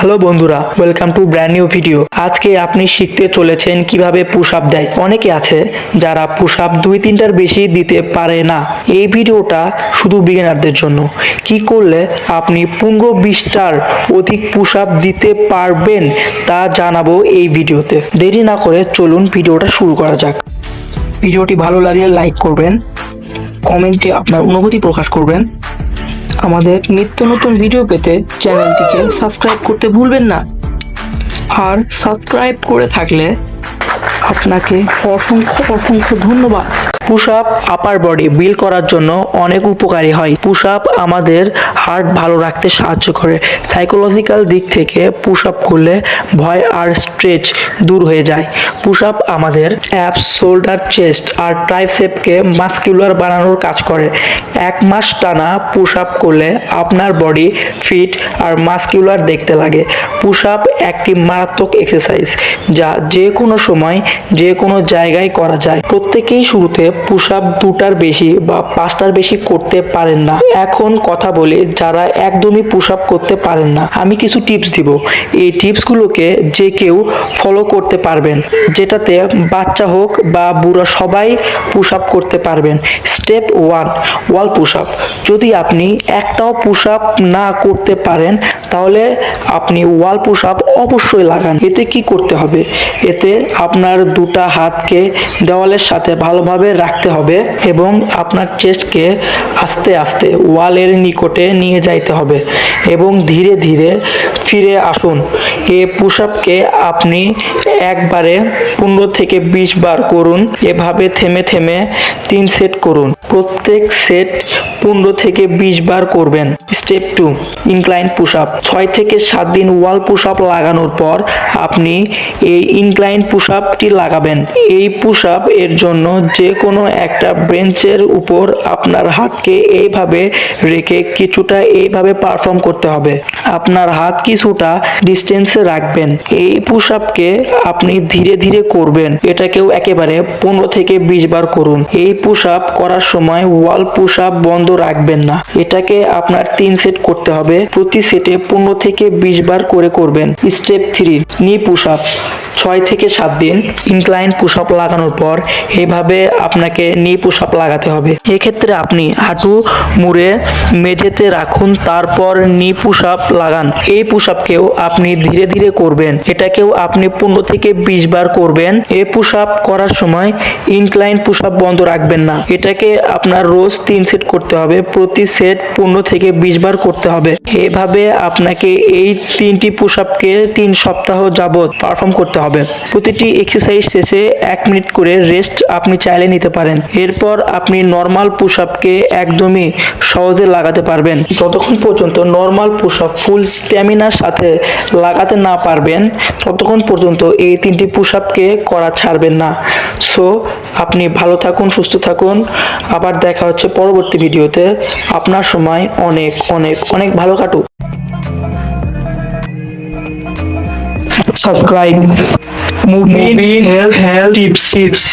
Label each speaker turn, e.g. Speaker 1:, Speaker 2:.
Speaker 1: Hello বন্ধুরা, welcome to brand new video. আজকে আপনি শিখতে চলেছেন কিভাবে পুশ আপ দেয়। অনেকে আছে যারা পুশ আপ 2-3টার বেশি দিতে পারে না। এই ভিডিওটা শুধু বিগিনারদের জন্য। কি করলে আপনি 15-20টার অধিক পুশ আপ দিতে পারবেন তা জানাবো এই ভিডিওতে। দেরি না করে চলুন ভিডিওটা শুরু করা যাক। ভিডিওটি ভালো লাগলে লাইক করবেন, কমেন্টে আপনার অনুভূতি প্রকাশ করবেন। আমাদের নিত্য নতুন ভিডিও পেতে চ্যানেলটিকে সাবস্ক্রাইব করতে ভুলবেন না। আর সাবস্ক্রাইব করে থাকলে আপনাকে অসংখ্য ধন্যবাদ। পুশ আপ আপার বডি বিল্ড করার জন্য অনেক উপকারী হয়। পুশ আপ আমাদের হার্ট ভালো রাখতে সাহায্য করে। সাইকোলজিক্যাল দিক থেকে পুশ আপ করলে ভয় আর স্ট্রেস দূর হয়ে যায়। পুশ আপ আমাদের অ্যাপস, শোল্ডার, চেস্ট আর ট্রাইসেপকে মাসকুলার বানানোর কাজ করে। 1 মাস টানা পুশ আপ করলে আপনার বডি ফিট আর মাসকুলার দেখতে লাগে। পুশ আপ একটি মারাত্মক এক্সারসাইজ যা যে কোনো সময় যে কোনো জায়গায় করা যায়। প্রত্যেকেই শুরুতে পুশ আপ 2টার বেশি বা 5টার বেশি করতে পারেন না। এখন কথা বলি যারা একদমই পুশ আপ করতে পারেন না। আমি কিছু টিপস দিব। এই টিপসগুলোকে যে কেউ ফলো করতে পারবেন, যেটাতে বাচ্চা হোক বা বুড়া সবাই পুশ আপ করতে পারবেন। স্টেপ 1, ওয়াল পুশ আপ। যদি আপনি একটাও পুশ আপ না করতে পারেন তাহলে আপনি ওয়াল পুশ আপ অবশ্যই লাগান। এতে কি করতে হবে? এতে আপনার দুটা হাতকে দেওয়ালের সাথে ভালোভাবে রাখতে হবে এবং আপনার চেস্টকে আস্তে আস্তে ওয়ালের নিকটে নিয়ে যাইতে হবে এবং ধীরে ধীরে ফিরে আসুন। এই পুশ আপকে আপনি একবারে 15 থেকে 20 বার করুন। এভাবে থেমে থেমে 3 সেট করুন। প্রত্যেক সেট 15 থেকে 20 বার করবেন। Step 2, incline push up. 6 থেকে 7 দিন ওয়াল পুশ আপ লাগানোর পর আপনি এই ইনক্লাইন পুশ আপটি লাগাবেন। এই পুশ আপ এর জন্য যে কোনো একটা বেঞ্চের উপর আপনার হাতকে এইভাবে রেখে কিছুটা এইভাবে পারফর্ম করতে হবে। আপনার হাত কিছুটা ডিস্টেন্সে রাখবেন। এই পুশ আপকে আপনি ধীরে ধীরে করবেন। এটাকেও একেবারে 15 থেকে 20 বার করুন। এই পুশ আপ করার সময় ওয়াল পুশ আপ বন্ধ রাখবেন না। এটাকে আপনার 3 সেট করতে হবে। প্রতি সেটে 15 থেকে 20 বার করে করবেন। স্টেপ 3, নি পুশ আপ। 6 থেকে 7 দিন ইনক্লাইন পুশ আপ লাগানোর পর এভাবে আপনাকে নি পুশ আপ লাগাতে হবে। এক্ষেত্রে আপনি হাঁটু মুড়ে মেঝেতে রাখুন, তারপর নি পুশ আপ লাগান। এই পুশ আপকেও আপনি ধীরে ধীরে করবেন। এটাকেও আপনি 15 থেকে 20 বার করবেন। এই পুশ আপ করার সময় ইনক্লাইন পুশ আপ বন্ধ রাখবেন না। এটাকে আপনার রোজ 3 সেট করতে হবে। প্রতি সেট 15 থেকে 20 বার করতে হবে। এভাবে আপনাকে এই 3টি পুশ আপকে 3 সপ্তাহ যাবত পারফর্ম করতে হবে। প্রতিটি এক্সারসাইজ শেষে 1 মিনিট করে রেস্ট আপনি চাইলে নিতে পারেন। এরপর আপনি নর্মাল পুশ আপকে একদমই সহজে লাগাতে পারবেন। যতক্ষণ পর্যন্ত নর্মাল পুশ আপ ফুল স্ট্যামিনার সাথে লাগাতে না পারবেন ততক্ষণ পর্যন্ত এই 3টি পুশ আপকে করা ছাড়বেন না। সো আপনি ভালো থাকুন, সুস্থ থাকুন। আবার দেখা হচ্ছে পরবর্তী ভিডিওতে। আপনার সময় অনেক অনেক অনেক ভালো কাটুক। Subscribe Movie Health Tips.